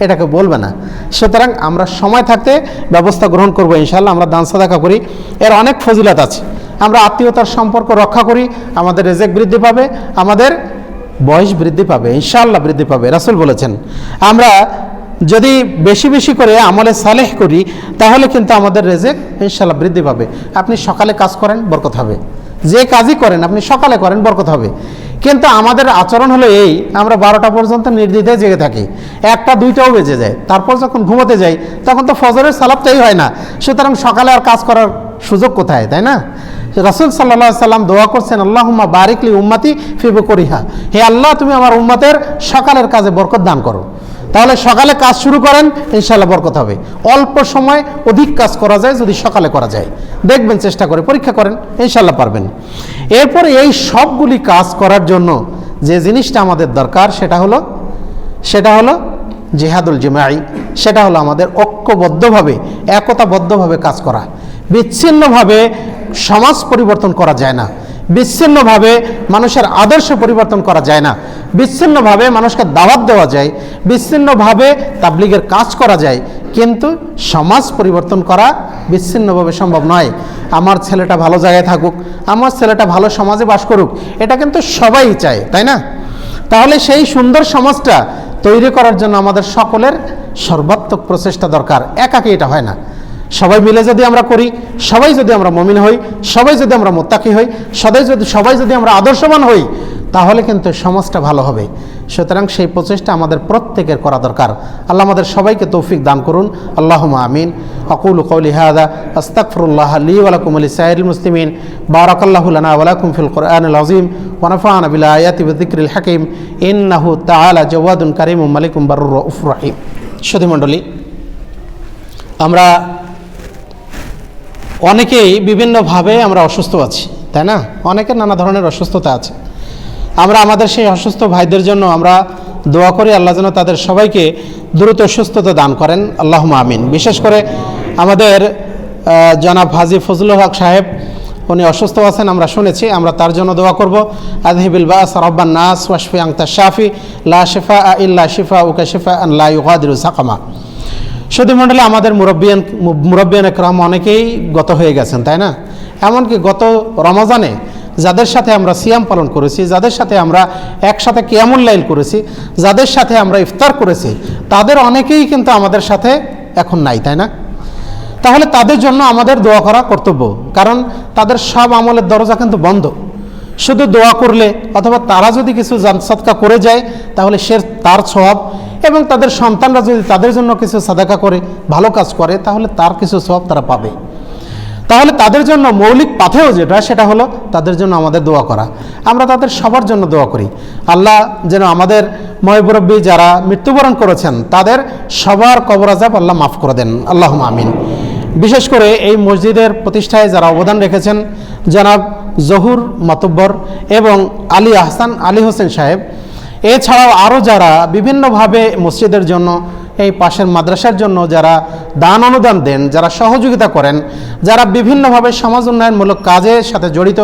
এটাকে বলবে না। সুতরাং আমরা সময় থাকতে ব্যবস্থা গ্রহণ করবো ইনশাআল্লাহ। আমরা দান সাদাকা করি, এর অনেক ফজিলত আছে। আমরা আত্মীয়তার সম্পর্ক রক্ষা করি, আমাদের রিজিক বৃদ্ধি পাবে, আমাদের বয়স বৃদ্ধি পাবে, ইনশাআল্লাহ বৃদ্ধি পাবে। রাসূল বলেছেন আমরা যদি বেশি বেশি করে আমলে সালেহ করি তাহলে কিন্তু আমাদের রিজিক ইনশাআল্লাহ বৃদ্ধি পাবে। আপনি সকালে কাজ করেন, বরকত হবে। যে কাজই করেন আপনি সকালে করেন, বরকত হবে। কিন্তু আমাদের আচরণ হলো এই, আমরা 12টা পর্যন্ত নির্দ্বিধায় জেগে থাকি, 1টা 2টাও বেজে যায়, তারপর যখন ঘুমোতে যাই তখন তো ফজরের সালাতটাই হয় না। সুতরাং সকালে আর কাজ করার সুযোগ কোথায়, তাই না? রাসূল সাল্লাল্লাহু আলাইহি সাল্লাম দোয়া করছেন, আল্লাহুম্মা বারিক লি উম্মতি ফি বুকুরিহা, হে আল্লাহ তুমি আমার উম্মতের সকালের কাজে বরকত দান করো। তাহলে সকালে কাজ শুরু করেন, ইনশাআল্লাহ বরকত হবে। অল্প সময় অধিক কাজ করা যায় যদি সকালে করা যায়, দেখবেন, চেষ্টা করে পরীক্ষা করেন, ইনশাআল্লাহ পারবেন। এরপরে এই সবগুলি কাজ করার জন্য যে জিনিসটা আমাদের দরকার সেটা হলো জিহাদুল জিমাই। সেটা হলো আমাদের ঐক্যবদ্ধভাবে, একতাবদ্ধভাবে কাজ করা। বিচ্ছিন্নভাবে সমাজ পরিবর্তন করা যায় না, বিচ্ছিন্নভাবে মানুষের আদর্শ পরিবর্তন করা যায় না, বিচ্ছিন্নভাবে মানুষকে দাওয়াত দেওয়া যায়, বিচ্ছিন্নভাবে তাবলীগের কাজ করা যায়, কিন্তু সমাজ পরিবর্তন করা বিচ্ছিন্নভাবে সম্ভব নয়। আমার ছেলেটা ভালো জায়গায় থাকুক, আমার ছেলেটা ভালো সমাজে বাস করুক, এটা কিন্তু সবাই চায়, তাই না? তাহলে সেই সুন্দর সমাজটা তৈরি করার জন্য আমাদের সকলের সর্বাত্মক প্রচেষ্টা দরকার, একাকী এটা হয় না। সবাই মিলে যদি আমরা করি, সবাই যদি আমরা মুমিন হই, সবাই যদি আমরা মুত্তাকি হই, সবাই যদি আমরা আদর্শবান হই, তাহলে কিন্তু সমাজটা ভালো হবে। সুতরাং সেই প্রচেষ্টা আমাদের প্রত্যেকের করা দরকার। আল্লাহ আমাদের সবাইকে তৌফিক দান করুন। আল্লাহুম্মা আমিন। আকুলু কওলি হাযা আস্তাগফিরুল্লাহ লি ওয়া লাকুম ওয়া লিসাইরিল মুসলিমিন। বারাকাল্লাহু লানা ওয়া লাকুম ফিল কুরআনিল আযীম ওয়া নাফা'না বিল আয়াতি ওয়া যিকরিল হাকীম। ইন্নাহু তাআলা জাওয়াদুন কারীমুম মালিকুম বাররুর রাউফুর রহিম। সুধী মণ্ডলী, আমরা অনেকেই বিভিন্নভাবে আমরা অসুস্থ আছি, তাই না? অনেকের নানা ধরনের অসুস্থতা আছে। আমরা আমাদের সেই অসুস্থ ভাইদের জন্য আমরা দোয়া করি, আল্লাহ যেন তাদের সবাইকে দ্রুত সুস্থতা দান করেন। আল্লাহুম্মা আমিন। বিশেষ করে আমাদের জনাব হাজী ফজলুল হক সাহেব, উনি অসুস্থ আছেন, আমরা শুনেছি, আমরা তার জন্য দোয়া করব। আযহিবিল বাস রাব্বান নাস ওয়াশফি আনতা শাফি লা শিফা ইল্লা শিফাউকা শিফাআন লা ইউগাদিরু সাকামা। সুধী মণ্ডলী, আমাদের মুরব্বিয়ান একরাম অনেকেই গত হয়ে গেছেন, তাই না? এমনকি গত রমজানে যাদের সাথে আমরা সিয়াম পালন করেছি, যাদের সাথে আমরা একসাথে কিয়ামুল লাইল করেছি, যাদের সাথে আমরা ইফতার করেছি, তাদের অনেকেই কিন্তু আমাদের সাথে এখন নাই, তাই না? তাহলে তাদের জন্য আমাদের দোয়া করা কর্তব্য, কারণ তাদের সব আমলের দরজা কিন্তু বন্ধ। শুধু দোয়া করলে অথবা তারা যদি কিছু সদকা করে যায় তাহলে সে তার সওয়াব, এবং তাদের সন্তানরা যদি তাদের জন্য কিছু সাদাকা করে, ভালো কাজ করে, তাহলে তার কিছু সওয়াব তারা পাবে। তাহলে তাদের জন্য মৌলিক পাথেয় যেটা, সেটা হলো তাদের জন্য আমাদের দোয়া করা। আমরা তাদের সবার জন্য দোয়া করি, আল্লাহ যেন আমাদের মুরব্বি যারা মৃত্যুবরণ করেছেন তাদের সবার কবর আযাব আল্লাহ মাফ করে দেন। আল্লাহুম্মা আমিন। বিশেষ করে এই মসজিদের প্রতিষ্ঠায় যারা অবদান রেখেছেন, জনাব জহুর মাতব্বর এবং আলী আহসান আলী হোসেন সাহেব, এছাড়াও আরও যারা বিভিন্নভাবে মসজিদের জন্য, এই পাশের মাদ্রাসার জন্য যারা দান অনুদান দেন, যারা সহযোগিতা করেন, যারা বিভিন্নভাবে সমাজ উন্নয়নমূলক কাজের সাথে জড়িত,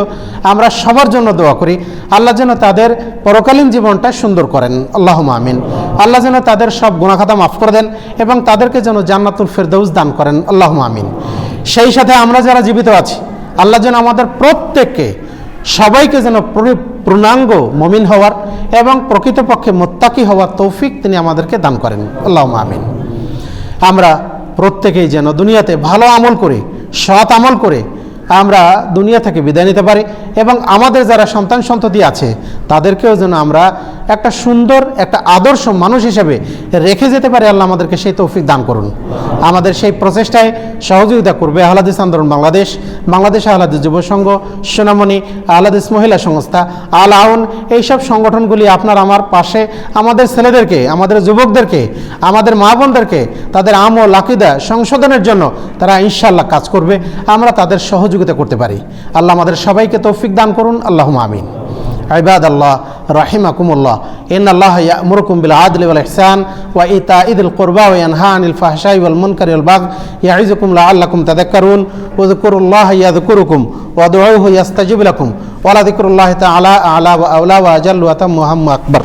আমরা সবার জন্য দোয়া করি আল্লাহ যেন তাদের পরকালীন জীবনটা সুন্দর করেন। আল্লাহুম্মা আমিন। আল্লাহ যেন তাদের সব গুনাহ খাতা মাফ করে দেন এবং তাদেরকে যেন জান্নাতুল ফেরদাউস দান করেন। আল্লাহুম্মা আমিন। সেই সাথে আমরা যারা জীবিত আছি, আল্লাহ যেন আমাদের প্রত্যেককে সবাইকে যেন পূর্ণাঙ্গ মুমিন হওয়ার এবং প্রকৃতপক্ষে মুত্তাকি হওয়ার তৌফিক তিনি আমাদেরকে দান করেন। আল্লাহুম্মা আমিন। আমরা প্রত্যেকেই যেন দুনিয়াতে ভালো আমল করে, সৎ আমল করে আমরা দুনিয়া থেকে বিদায় নিতে পারি এবং আমাদের যারা সন্তান সন্ততি আছে তাদেরকেও যেন আমরা একটা সুন্দর, একটা আদর্শ মানুষ হিসেবে রেখে যেতে পারি। আল্লাহ আমাদেরকে সেই তৌফিক দান করুন। আমাদের সেই প্রচেষ্টায় সহযোগিতা করবে আহলে হাদিস আন্দোলন বাংলাদেশ, বাংলাদেশ আহলে হাদিস যুব সংঘ, সোনামণি আহলে হাদিস মহিলা সংস্থা, আল আউন, এইসব সংগঠনগুলি আপনার আমার পাশে আমাদের ছেলেদেরকে, আমাদের যুবকদেরকে, আমাদের মা বোনদেরকে তাদের আমল আকীদা সংশোধনের জন্য তারা ইনশাআল্লাহ কাজ করবে। আমরা তাদের সহযোগিতা করতে পারি। আল্লাহ আমাদের সবাইকে তৌফিক দান করুন। আল্লাহুম্মা আমিন। ইবাদাল্লাহ রাহিমাকুমুল্লাহ, ইন্নাল্লাহা ইয়া'মুরুকুম বিল আদলি ওয়াল ইহসান ওয়া ইতাইযিল কুরবা ওয়া ইয়ানহা আনিল ফাহশাই ওয়াল মুনকারি ওয়াল বাগই ইয়া'iযুকুম লাআল্লাকুম তাযাক্কারুন ওয়াযকুরুল্লাহা ইয়াযকুরুকুম ওয়াদউহু ইয়াস্তাজিব লাকুম ওয়া লাযিকরুল্লাহি তাআলা আ'লা ওয়া আওলা ওয়া আজাল্লু ওয়া আতাম্মু আকবার।